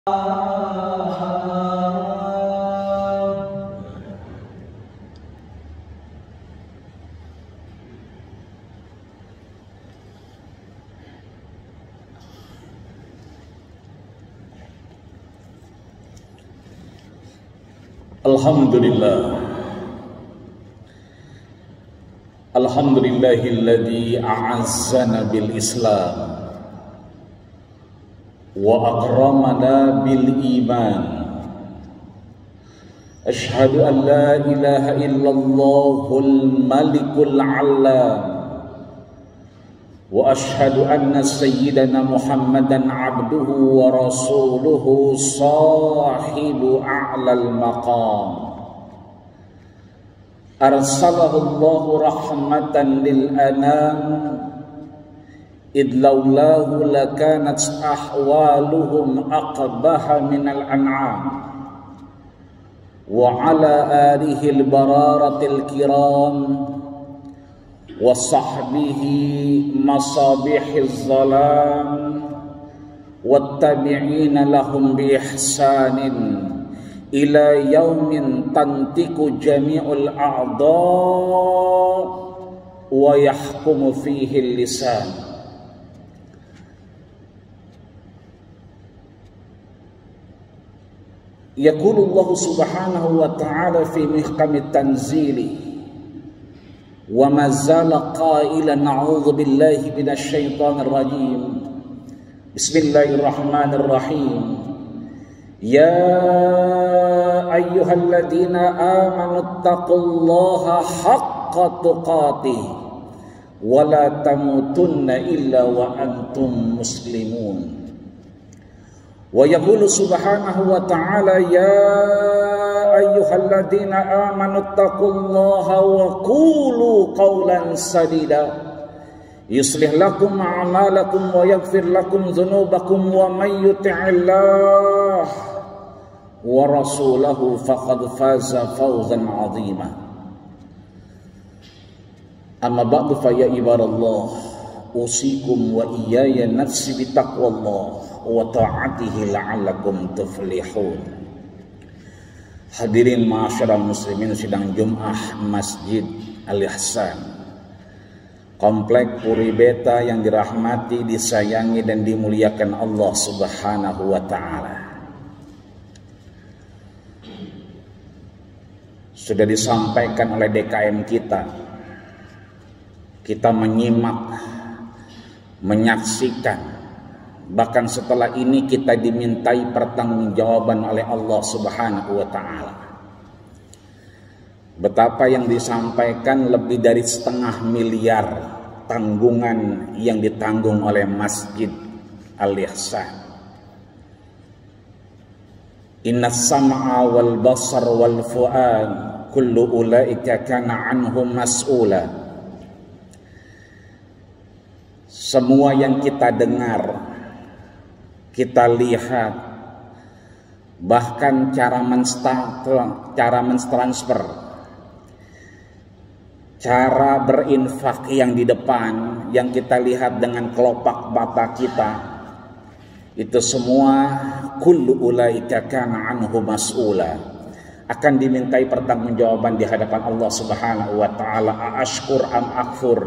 Alhamdulillahilladzi a'azzana bil Islam wa akramana bil iman. Ashhadu an la ilaha illallahul malikul alam wa ashhadu anna sayyidana Muhammadan abduhu wa rasuluhu sahibu a'lal maqam. Arsalahullahu rahmatan lil anam idlaulahu lakanat ahwaluhum aqbaha minal an'am wa ala alihi al-bararatil kiram wa sahbihi masabihiz zalam wattabi'ina lahum bi ihsanin ila yaumin tantiku jami'ul a'dha wa yahkumu fihi lisan. Yaqulu Allah subhanahu wa ta'ala fi mihkamit tanzili wa ma zala qailan a'udzu billahi minasy syaithanir rajim. Bismillahirrahmanirrahim. Ya ayyuhalladzina amanu taqullaha haqqa tuqatih wa la tamutunna illa wa antum muslimun. Wa yaqulu subhanahu wa ta'ala ya ayyuhalladzina amanu taqullaha wa qulu qawlan sadida yuslih lakum a'malakum wa yaghfir lakum dhunubakum wa may yuti'illah wa rasulahu faqad faza fawzan 'azima. Amma ba'du fa ya ibadallah usikum wa iyaya nafsi bi taqwallah wa ta'atihi la'allakum tuflihun. Hadirin ma'asyiral muslimin, sidang Jumat Masjid Al-Ihsan, Komplek Puri Beta yang dirahmati, disayangi dan dimuliakan Allah Subhanahu wa ta'ala. Sudah disampaikan oleh DKM kita menyimak, menyaksikan, bahkan setelah ini kita dimintai pertanggungjawaban oleh Allah Subhanahu wa ta'ala. Betapa yang disampaikan lebih dari 500 miliar tanggungan yang ditanggung oleh Masjid Al-Ihsan. Inna sam'a wal basar wal fu'ad kullu ulaika kana anhum mas'ula. Semua yang kita dengar, kita lihat, bahkan cara mentransfer, cara berinfak yang di depan, yang kita lihat dengan kelopak mata kita, itu semua kullu ulaika kana anhu mas'ula, akan dimintai pertanggungjawaban di hadapan Allah Subhanahu wa ta'ala. Ashkur am akfur,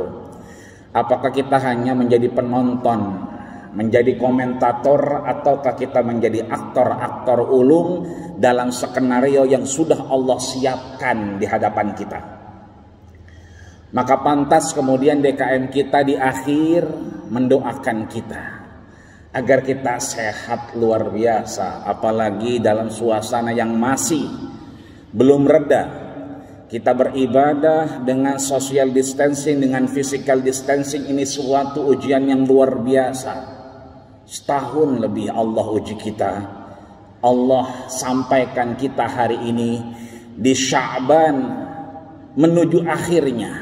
apakah kita hanya menjadi penonton, menjadi komentator, ataukah kita menjadi aktor-aktor ulung dalam skenario yang sudah Allah siapkan di hadapan kita. Maka pantas kemudian DKM kita di akhir mendoakan kita agar kita sehat luar biasa, apalagi dalam suasana yang masih belum reda. Kita beribadah dengan social distancing, dengan physical distancing, ini suatu ujian yang luar biasa. Setahun lebih Allah uji kita. Allah sampaikan kita hari ini di Sya'ban menuju akhirnya,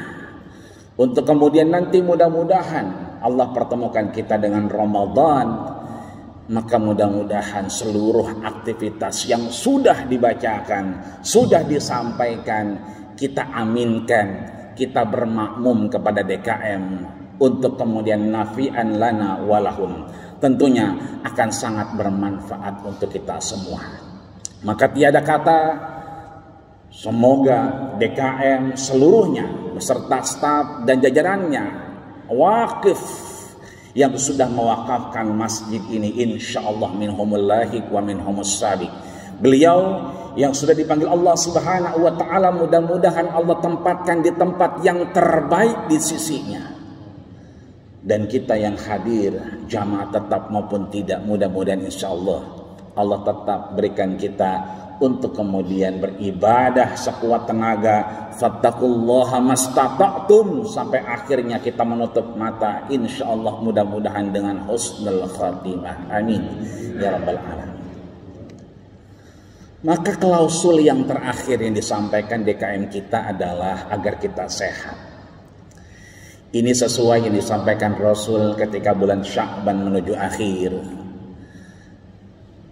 untuk kemudian nanti mudah-mudahan Allah pertemukan kita dengan Ramadan. Maka mudah-mudahan seluruh aktivitas yang sudah dibacakan, sudah disampaikan, kita aminkan, kita bermakmum kepada DKM untuk kemudian nafi'an lana walahum. tentunya akan sangat bermanfaat untuk kita semua. Maka tiada kata, semoga DKM seluruhnya beserta staf dan jajarannya, wakif yang sudah mewakafkan masjid ini, insya Allah minhumul lahiq wa minhumus sabiq. Beliau yang sudah dipanggil Allah Subhanahu wa ta'ala, mudah-mudahan Allah tempatkan di tempat yang terbaik di sisinya. Dan kita yang hadir, jamaah tetap maupun tidak, mudah-mudahan insya Allah tetap berikan kita untuk kemudian beribadah sekuat tenaga, fattaqullaha mastata'tum, sampai akhirnya kita menutup mata, insya Allah mudah-mudahan dengan husnul khatimah, amin ya rabbal alamin. Maka klausul yang terakhir yang disampaikan DKM kita adalah agar kita sehat. Ini sesuai yang disampaikan Rasul ketika bulan Sya'ban menuju akhir.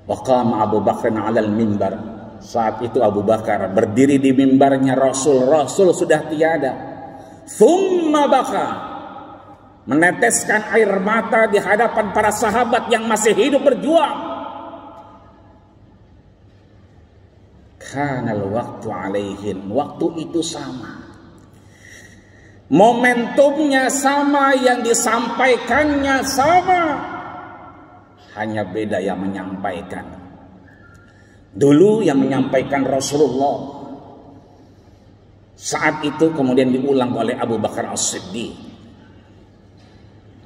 Waqama Abu Bakr 'alal mimbar. Saat itu Abu Bakar berdiri di mimbarnya Rasul. Rasul sudah tiada. Tsumma baka, meneteskan air mata di hadapan para sahabat yang masih hidup berjuang. Kanal waktu alaihin, waktu itu sama, momentumnya sama, yang disampaikannya sama, hanya beda yang menyampaikan. Dulu yang menyampaikan Rasulullah, saat itu kemudian diulang oleh Abu Bakar As-Siddiq.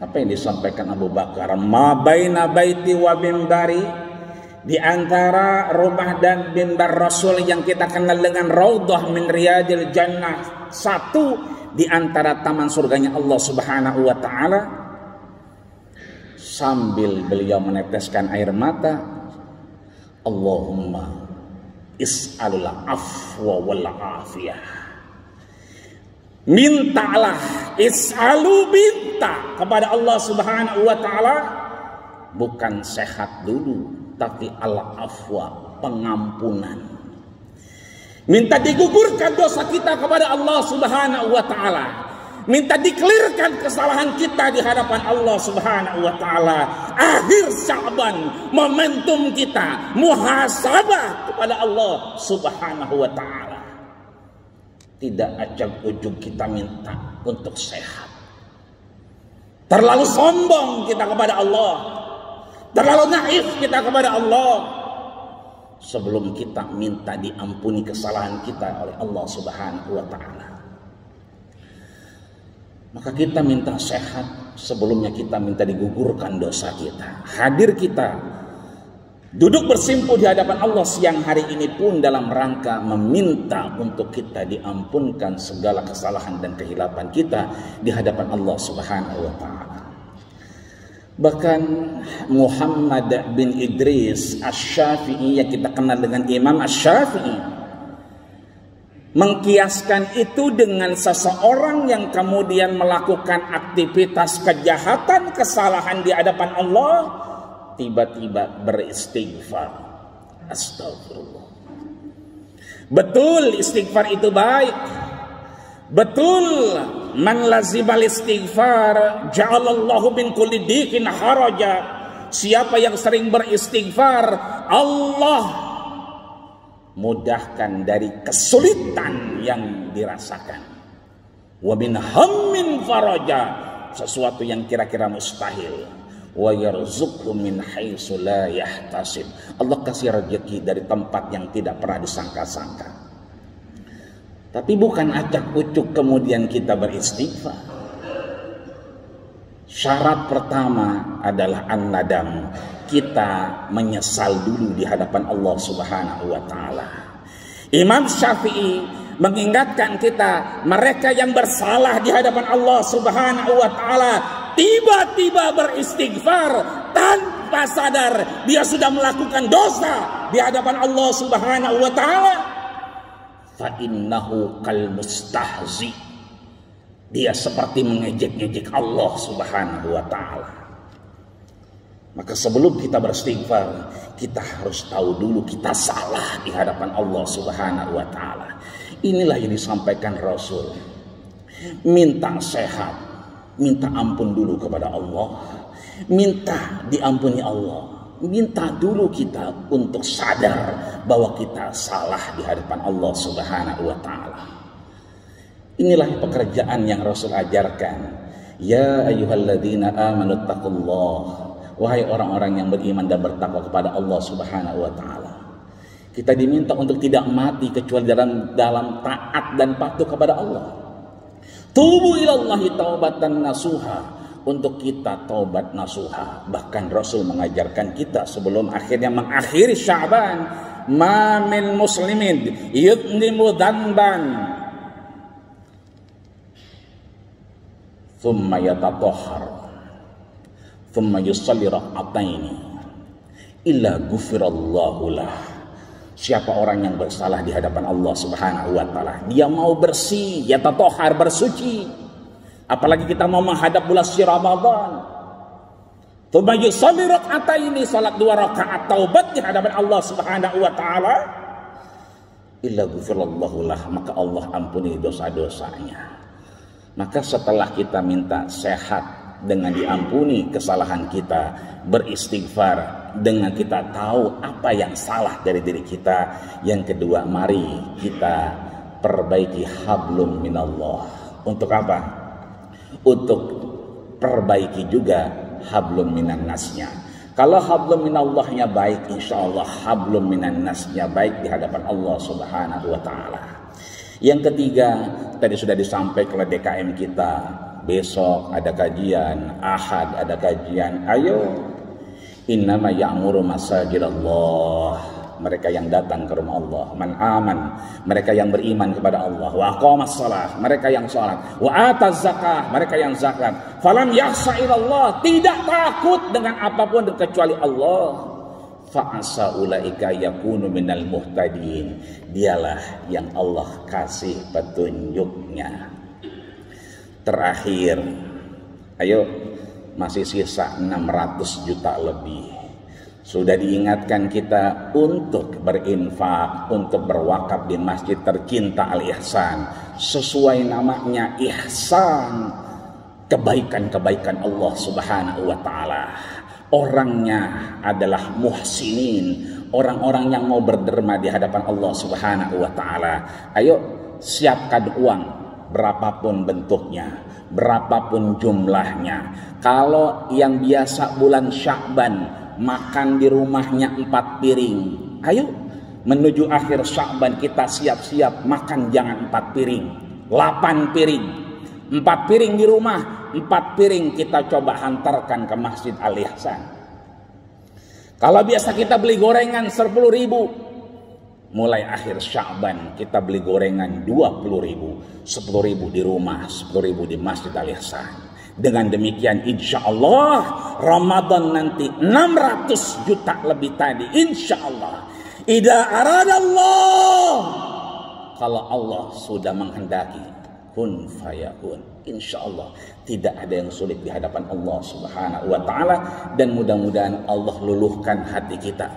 Apa yang disampaikan Abu Bakar? Ma baina baiti wa mimbari, di antara rumah dan mimbar Rasul yang kita kenal dengan Raudhah min Riyadil Jannah, satu di antara taman surganya Allah Subhanahu wa ta'ala. Sambil beliau meneteskan air mata, Allahumma is'alul afwa wal afiyah. Mintalah, is'alu, minta kepada Allah Subhanahu wa ta'ala, bukan sehat dulu, tapi al-afwa, pengampunan. Minta digugurkan dosa kita kepada Allah Subhanahu wa ta'ala. Minta dikelirkan kesalahan kita di hadapan Allah Subhanahu wa ta'ala. Akhir Sya'ban, momentum kita muhasabah kepada Allah Subhanahu wa ta'ala. Tidak acak-ucuk kita minta untuk sehat. Terlalu sombong kita kepada Allah, terlalu naif kita kepada Allah, sebelum kita minta diampuni kesalahan kita oleh Allah Subhanahu wa ta'ala. Maka kita minta sehat, sebelumnya kita minta digugurkan dosa kita. Hadir kita, duduk bersimpuh di hadapan Allah siang hari ini pun dalam rangka meminta untuk kita diampunkan segala kesalahan dan kehilapan kita di hadapan Allah Subhanahu wa ta'ala. Bahkan Muhammad bin Idris Asy-Syafi'i yang kita kenal dengan Imam Asy-Syafi'i mengkiaskan itu dengan seseorang yang kemudian melakukan aktivitas kejahatan, kesalahan di hadapan Allah, tiba-tiba beristighfar. Astagfirullah. Betul istighfar itu baik. Betul, man lazimal istighfar ja'alallahu min kulli diqin haraja. Siapa yang sering beristighfar, Allah mudahkan dari kesulitan yang dirasakan. Wa min hammin faraja, sesuatu yang kira-kira mustahil. Wa yarzuqhu min haitsu la yahtasib, Allah kasih rezeki dari tempat yang tidak pernah disangka-sangka. Tapi bukan acak-ucuk kemudian kita beristighfar. Syarat pertama adalah an-nadam, kita menyesal dulu di hadapan Allah Subhanahu wa ta'ala. Imam Syafi'i mengingatkan kita, mereka yang bersalah di hadapan Allah Subhanahu wa ta'ala tiba-tiba beristighfar tanpa sadar dia sudah melakukan dosa di hadapan Allah Subhanahu wa ta'ala. Fa innahu kal mustahzi, dia seperti mengejek-ejek Allah Subhanahu wa ta'ala. Maka sebelum kita beristighfar, kita harus tahu dulu kita salah di hadapan Allah Subhanahu wa ta'ala. Inilah yang disampaikan Rasul. Minta sehat, minta ampun dulu kepada Allah. minta diampuni Allah, minta dulu kita untuk sadar bahwa kita salah di hadapan Allah Subhanahu wa taala. Inilah pekerjaan yang Rasul ajarkan. Ya ayyuhalladzina amanu taqullah, wahai orang-orang yang beriman dan bertakwa kepada Allah Subhanahu wa taala. Kita diminta untuk tidak mati kecuali dalam taat dan patuh kepada Allah. Tubu ilallahi taubatan nasuha, untuk kita taubat nasuha. Bahkan Rasul mengajarkan kita sebelum akhirnya mengakhiri Sya'ban, ma min muslimin yudnimu dhanban thumma yatatahhar thumma yusalli rak'ataini illa ghufirallahu lah. Siapa orang yang bersalah di hadapan Allah Subhanahu wa taala, dia mau bersih, yatatahhar, bersuci. Apalagi kita mau menghadap bulan suci Ramadan. Tsumma yusalli rak'ataini, salat 2 rakaat taubat di hadapan Allah Subhanahu wa taala. Illa ghufirallahu lah, maka Allah ampuni dosa-dosanya. Maka setelah kita minta sehat dengan diampuni kesalahan kita, beristighfar dengan kita tahu apa yang salah dari diri kita. Yang kedua, mari kita perbaiki hablum minallah. Untuk apa? Untuk perbaiki juga hablum minan nasnya. Kalau hablum minallahnya baik, insya Allah hablum minan nasnya baik di hadapan Allah Subhanahu wa taala. Yang ketiga, tadi sudah disampaikan oleh DKM kita, besok ada kajian, Ahad ada kajian. Ayo, innama ya'muru masajidallah, mereka yang datang ke rumah Allah, man aman, mereka yang beriman kepada Allah, wa aqamas shalah, mereka yang salat, wa ataz zakah, mereka yang zakat, falam yakhsha ilallah, tidak takut dengan apapun kecuali Allah, fa'asa ulaika yakunu minal muhtadin, dialah yang Allah kasih petunjuknya. Terakhir, ayo, masih sisa 600 juta lebih. Sudah diingatkan kita untuk berinfak, untuk berwakaf di masjid tercinta Al-Ihsan. Sesuai namanya ihsan, kebaikan-kebaikan Allah Subhanahu wa taala. Orangnya adalah muhsinin, orang-orang yang mau berderma di hadapan Allah Subhanahu wa taala. Ayo siapkan uang berapapun bentuknya, berapapun jumlahnya. Kalau yang biasa bulan Sya'ban makan di rumahnya 4 piring, ayo menuju akhir Sya'ban kita siap-siap makan jangan 4 piring, 8 piring. 4 piring di rumah, 4 piring kita coba hantarkan ke Masjid Al-Ihsan. Kalau biasa kita beli gorengan 10.000, mulai akhir Sya'ban kita beli gorengan 20.000, 10.000 di rumah, 10.000 di Masjid Al-Ihsan. Dengan demikian insya Allah Ramadan nanti 600 juta lebih tadi, insya Allah. Idza aradallah, kalau Allah sudah menghendaki, kun fayakun, insya Allah tidak ada yang sulit di hadapan Allah Subhanahu wa taala. Dan mudah-mudahan Allah luluhkan hati kita,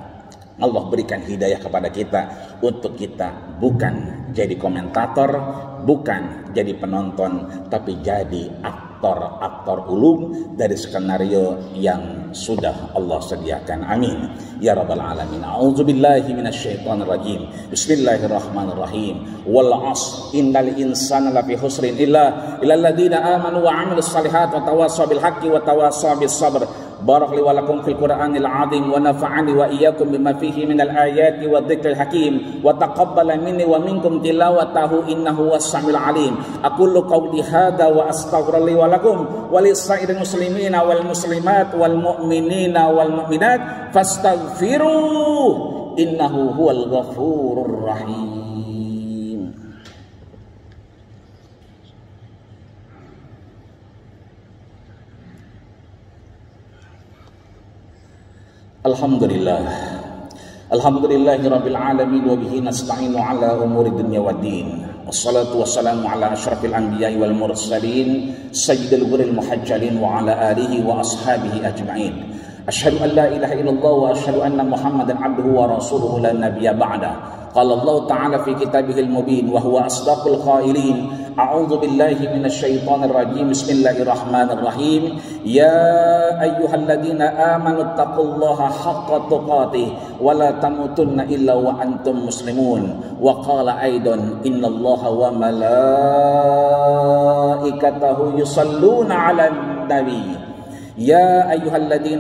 Allah berikan hidayah kepada kita untuk kita bukan jadi komentator, bukan jadi penonton, tapi jadi aktor ulung dari skenario yang sudah Allah sediakan. Amin ya rabbal alamin. A'udzubillahi minasyaitonir rajim. Bismillahirrahmanirrahim. Wal 'asr innal insana lafi khusrin illa alladziina aamanu wa 'amilus shalihaati wa tawassaw bil haqqi wa tawassaw bis sabr. Barakali wa lakum fil Qur'anil 'azim wa nafa'ani wa iyyakum bima fihi minal ayati wa dzikril hakim wa taqabbala minni wa minkum tilawatahu innahu was-sami'ul 'alim. Aqulu qawli hadza wa astaghfirullahi wa lakum wa lisa'iril muslimina wal muslimat wal mu'minina wal mu'minat fastaghfiruh innahu huwal ghafurur rahim. Alhamdulillahi rabbil alamin wa bihi nasta'inu ala umuri dunya waddin. Wassalatu wassalamu ala asyrafil anbiya'i wal mursalin sayyidil ghuril muhajjalin wa ala alihi wa ashabihi ajma'in. Asyhadu an la ilaha illallah wa asyhadu anna Muhammadan abduhu wa rasuluhu la nabiyya ba'da. Qala Allah Ta'ala fi kitabihil mubin wa huwa asdaqul qailin. A'udzu billahi minasy syaithanir rajim. Bismillahirrahmanirrahim. Ya ayyuhalladzina amanu taqullaha haqqa tuqatih wa la tamutunna illa wa antum muslimun. Wa qala aidan innallaha wa malaikatahu yusalluna 'alan nabi. Ya ayyuhalladzina